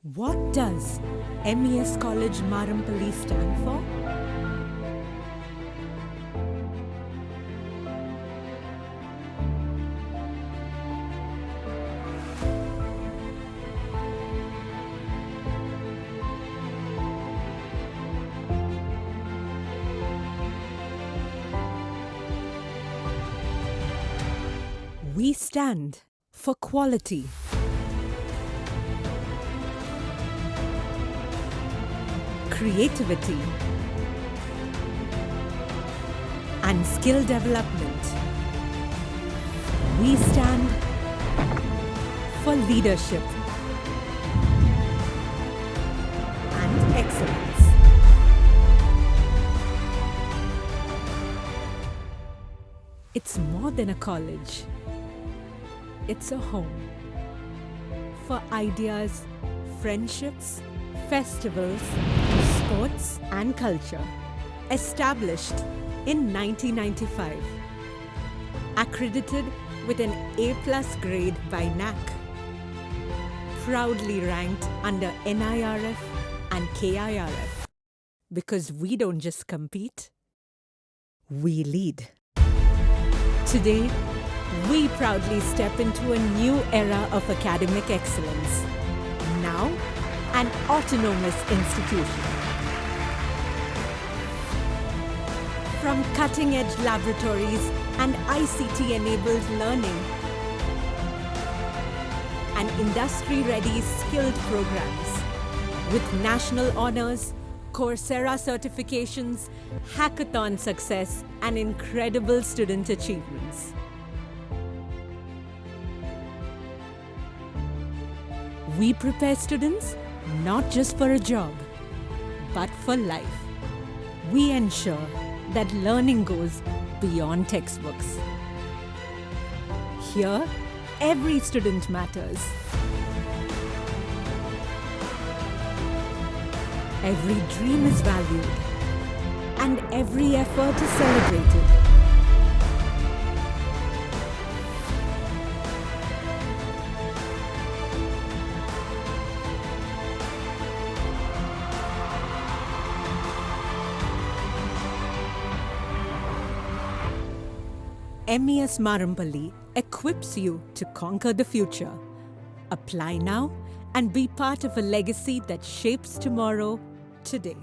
What does MES College Marampally stand for? We stand for quality, creativity, and skill development. We stand for leadership and excellence. It's more than a college. It's a home for ideas, friendships, festivals, sports and culture. Established in 1995. Accredited with an A+ grade by NAC. Proudly ranked under NIRF and KIRF. Because we don't just compete, we lead. Today, we proudly step into a new era of academic excellence. Now, an autonomous institution. From cutting-edge laboratories and ICT-enabled learning and industry-ready skilled programs with national honors, Coursera certifications, hackathon success, and incredible student achievements. We prepare students not just for a job, but for life. We ensure that learning goes beyond textbooks. Here, every student matters. Every dream is valued, and every effort is celebrated. MES Marampally equips you to conquer the future. Apply now and be part of a legacy that shapes tomorrow, today.